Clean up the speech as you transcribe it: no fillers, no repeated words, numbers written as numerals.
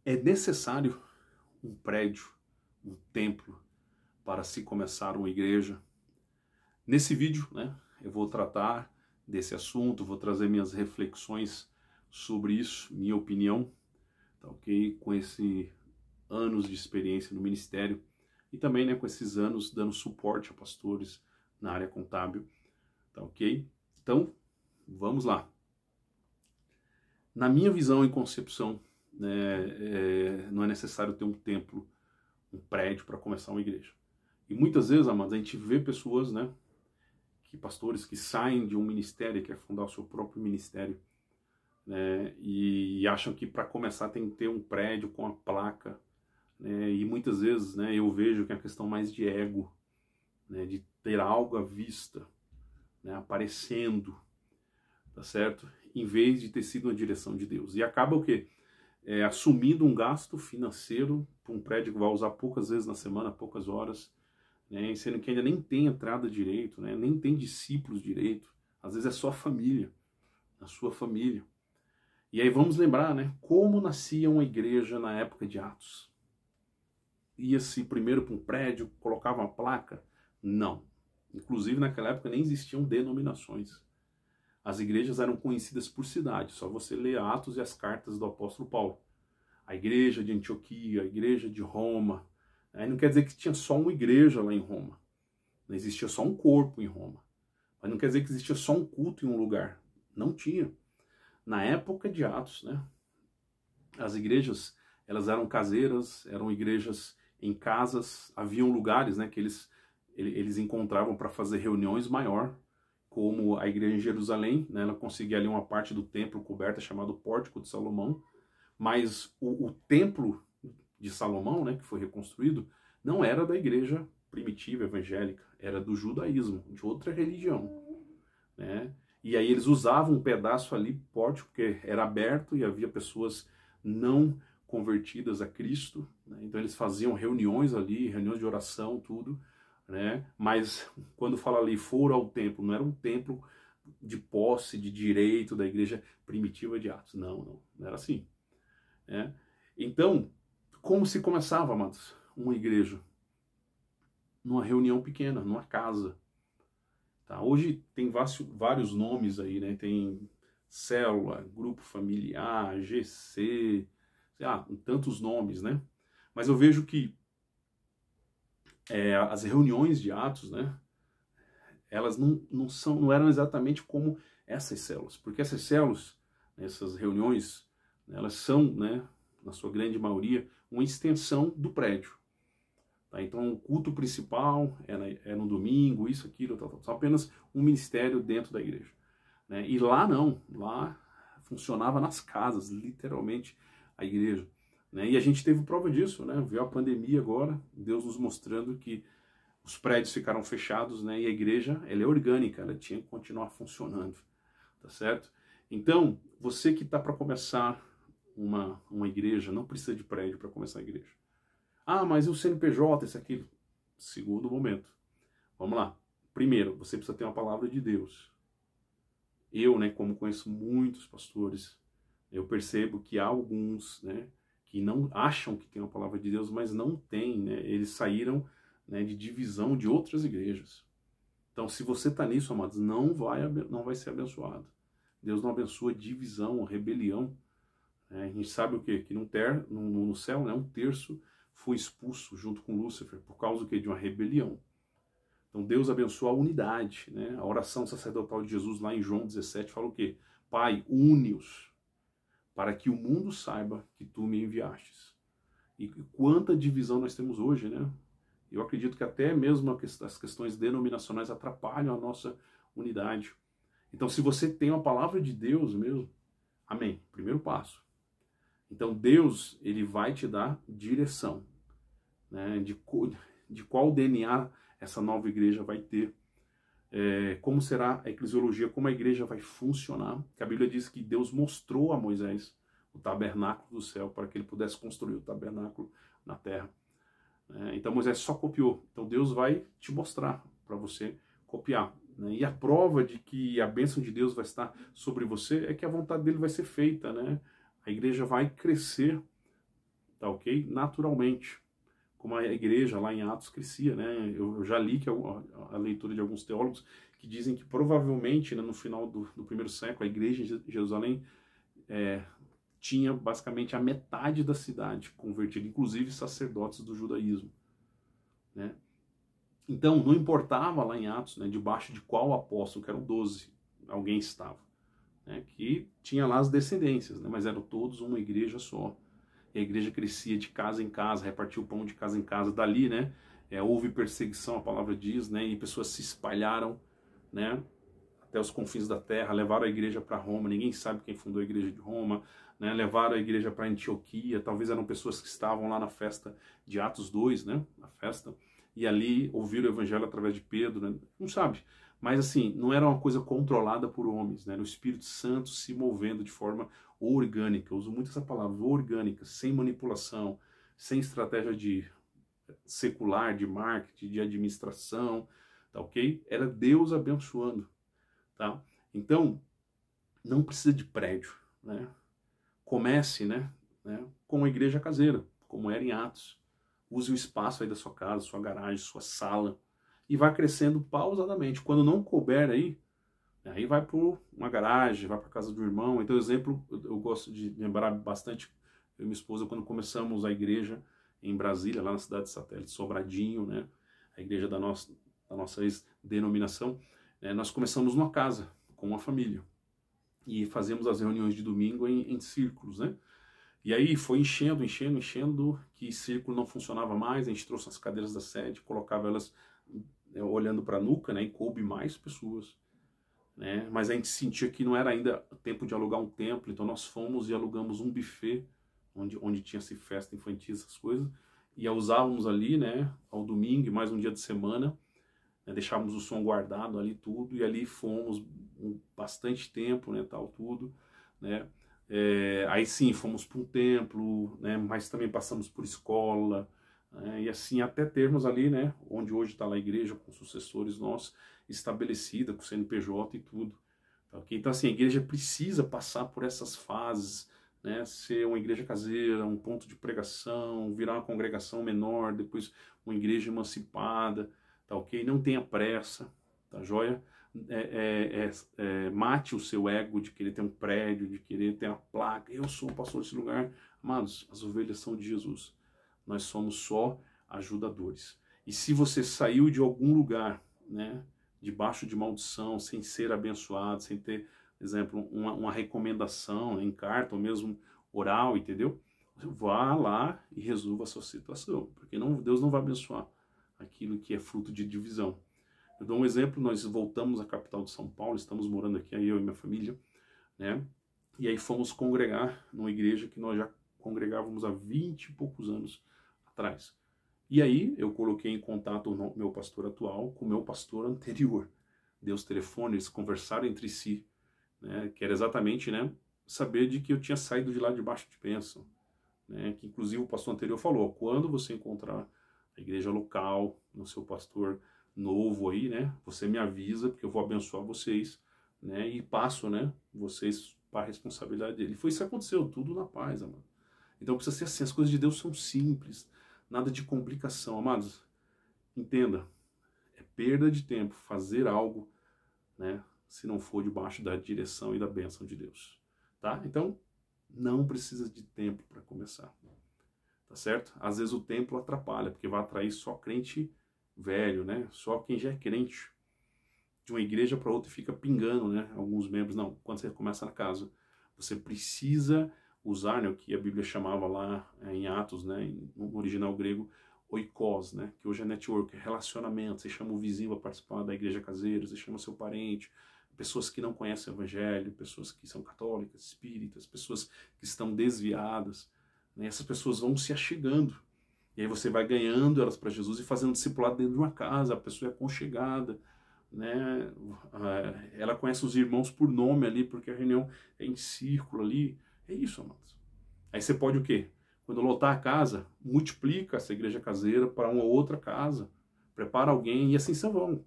É necessário um prédio, um templo, para se começar uma igreja? Nesse vídeo, eu vou tratar desse assunto, vou trazer minhas reflexões sobre isso, minha opinião, tá ok? Com esses anos de experiência no ministério e também, com esses anos dando suporte a pastores na área contábil, tá ok? Então, vamos lá. Na minha visão e concepção, não é necessário ter um templo, um prédio para começar uma igreja. E muitas vezes, amados, a gente vê pessoas, pastores que saem de um ministério, quer fundar o seu próprio ministério, e acham que para começar tem que ter um prédio com a placa, e muitas vezes, eu vejo que é uma questão mais de ego, de ter algo à vista, aparecendo, tá certo? Em vez de ter sido uma direção de Deus. E acaba o quê? Assumindo um gasto financeiro para um prédio que vai usar poucas vezes na semana, poucas horas, sendo que ainda nem tem entrada direito, nem tem discípulos direito, às vezes é só a família, a sua família. E aí vamos lembrar, como nascia uma igreja na época de Atos. Ia-se primeiro para um prédio, colocava uma placa? Não. Inclusive naquela época nem existiam denominações. As igrejas eram conhecidas por cidade, só você lê Atos e as cartas do apóstolo Paulo. A igreja de Antioquia, a igreja de Roma. Aí não quer dizer que tinha só uma igreja lá em Roma. Não existia só um corpo em Roma. Mas não quer dizer que existia só um culto em um lugar. Não tinha. Na época de Atos, as igrejas, elas eram caseiras, eram igrejas em casas, haviam lugares, que eles encontravam para fazer reuniões maior, como a igreja em Jerusalém, ela conseguia ali uma parte do templo coberta, chamado Pórtico de Salomão, mas o templo de Salomão, que foi reconstruído, não era da igreja primitiva evangélica, era do judaísmo, de outra religião, E aí eles usavam um pedaço ali, pórtico, porque era aberto e havia pessoas não convertidas a Cristo, Então eles faziam reuniões ali, reuniões de oração, tudo, Mas quando fala ali, foram ao templo, não era um templo de posse, de direito da igreja primitiva de Atos, não era assim, Então, como se começava, amados, uma igreja? Numa reunião pequena, numa casa. Tá? Hoje tem vários nomes aí, Tem célula, grupo familiar, GC, sei lá, tantos nomes, Mas eu vejo que as reuniões de Atos, elas não eram exatamente como essas células, porque essas células, essas reuniões, elas são, na sua grande maioria, uma extensão do prédio. Tá? Então o culto principal é no domingo, isso, aquilo, tal. Só apenas um ministério dentro da igreja. E lá não, lá funcionava nas casas, literalmente, a igreja. E a gente teve prova disso, Viu a pandemia agora, Deus nos mostrando que os prédios ficaram fechados, e a igreja, ela é orgânica, ela tinha que continuar funcionando, tá certo? Então, você que está para começar uma igreja, não precisa de prédio para começar a igreja. Ah, mas e o CNPJ, isso aqui? Segundo momento. Vamos lá. Primeiro, você precisa ter uma palavra de Deus. Eu, como conheço muitos pastores, eu percebo que há alguns, que não acham que tem uma palavra de Deus, mas não tem, Eles saíram, de divisão de outras igrejas. Então, se você está nisso, amados, não vai ser abençoado. Deus não abençoa divisão, rebelião. A gente sabe o quê? Que no céu, um terço foi expulso junto com Lúcifer por causa do quê? De uma rebelião. Então Deus abençoa a unidade, A oração sacerdotal de Jesus lá em João 17 fala o quê? Pai, une-os para que o mundo saiba que tu me enviastes. E quanta divisão nós temos hoje, Eu acredito que até mesmo as questões denominacionais atrapalham a nossa unidade. Então, se você tem a palavra de Deus mesmo, amém, primeiro passo. Então, Deus, ele vai te dar direção, de qual DNA essa nova igreja vai ter, como será a eclesiologia, como a igreja vai funcionar. Que a Bíblia diz que Deus mostrou a Moisés o tabernáculo do céu para que ele pudesse construir o tabernáculo na terra. Então Moisés só copiou. Então Deus vai te mostrar para você copiar. E a prova de que a bênção de Deus vai estar sobre você é que a vontade dele vai ser feita. A igreja vai crescer tá ok? Naturalmente, como a igreja lá em Atos crescia, né? Eu já li que a leitura de alguns teólogos que dizem que provavelmente, né, no final do primeiro século, a igreja em Jerusalém tinha basicamente a metade da cidade convertida, inclusive sacerdotes do judaísmo, né? Então, não importava lá em Atos, né, debaixo de qual apóstolo, que eram 12, alguém estava, né, que tinha lá as descendências, né, mas eram todos uma igreja só. E a igreja crescia de casa em casa, repartia o pão de casa em casa. Dali, né, houve perseguição, a palavra diz, né, e pessoas se espalharam, né, até os confins da terra, levaram a igreja para Roma, ninguém sabe quem fundou a igreja de Roma, né, levaram a igreja para Antioquia, talvez eram pessoas que estavam lá na festa de Atos 2, né, na festa, e ali ouviram o evangelho através de Pedro, né, não sabe, mas assim, não era uma coisa controlada por homens, né, era o Espírito Santo se movendo de forma orgânica, eu uso muito essa palavra, orgânica, sem manipulação, sem estratégia de secular, de marketing, de administração, tá ok? Era Deus abençoando, tá? Então, não precisa de prédio, né? Comece, né, com a igreja caseira, como era em Atos. Use o espaço aí da sua casa, sua garagem, sua sala, e vai crescendo pausadamente. Quando não couber aí vai para uma garagem, vai para casa do irmão. Então, exemplo, eu gosto de lembrar bastante, eu e minha esposa, quando começamos a igreja em Brasília, lá na cidade de Satélite, Sobradinho, né, a igreja da nossa ex-denominação, nós começamos numa casa, com uma família, e fazíamos as reuniões de domingo em círculos, né? E aí foi enchendo, que círculo não funcionava mais, a gente trouxe as cadeiras da sede, colocava elas olhando para a nuca, né, e coube mais pessoas, né? Mas a gente sentia que não era ainda tempo de alugar um templo, então nós fomos e alugamos um buffet, onde tinha-se festa infantil, essas coisas, e usávamos ali, né, ao domingo e mais um dia de semana, né, deixávamos o som guardado ali tudo, e ali fomos bastante tempo, né, tal, tudo, né? Aí sim, fomos para um templo, né, mas também passamos por escola, né, e assim até termos ali, né, onde hoje está lá a igreja, com sucessores nossos, estabelecida, com CNPJ e tudo. Tá, okay? Então assim, a igreja precisa passar por essas fases, né, ser uma igreja caseira, um ponto de pregação, virar uma congregação menor, depois uma igreja emancipada, tá ok? Não tenha pressa, tá joia? Mate o seu ego de querer ter um prédio, de querer ter uma placa, eu sou o pastor desse lugar. Amados, as ovelhas são de Jesus, nós somos só ajudadores. E se você saiu de algum lugar, né, debaixo de maldição, sem ser abençoado, sem ter, por exemplo, uma recomendação em carta ou mesmo oral, entendeu? Vá lá e resolva a sua situação, porque Deus não vai abençoar aquilo que é fruto de divisão. Eu dou um exemplo, nós voltamos à capital de São Paulo, estamos morando aqui, aí eu e minha família, né? E aí fomos congregar numa igreja que nós já congregávamos há 20 e poucos anos atrás. E aí eu coloquei em contato o meu pastor atual com o meu pastor anterior. Dei os telefones, eles conversaram entre si, né? Que era exatamente, né, saber de que eu tinha saído de lá debaixo de bênção, né? Que inclusive o pastor anterior falou, quando você encontrar a igreja local, no seu pastor novo aí, né, você me avisa, porque eu vou abençoar vocês, né, e passo, né, vocês para a responsabilidade dele. E foi isso que aconteceu, tudo na paz, amado. Então precisa ser assim, as coisas de Deus são simples, nada de complicação, amados. Entenda, é perda de tempo fazer algo, né, se não for debaixo da direção e da bênção de Deus, tá? Então, não precisa de tempo para começar, tá certo? Às vezes o tempo atrapalha, porque vai atrair só crente velho, né? Só quem já é crente. De uma igreja para outra fica pingando, né? Alguns membros, não. Quando você começa na casa, você precisa usar, né, o que a Bíblia chamava lá em Atos, né, no original grego, oikos, né, que hoje é network, é relacionamento. Você chama o vizinho para participar da igreja caseira, você chama seu parente, pessoas que não conhecem o evangelho, pessoas que são católicas, espíritas, pessoas que estão desviadas, né? Essas pessoas vão se achegando. E aí você vai ganhando elas para Jesus e fazendo discipulado dentro de uma casa, a pessoa é aconchegada, né? Ela conhece os irmãos por nome ali, porque a reunião é em círculo ali. É isso, amados. Aí você pode o quê? Quando lotar a casa, multiplica essa igreja caseira para uma outra casa, prepara alguém e assim você vão.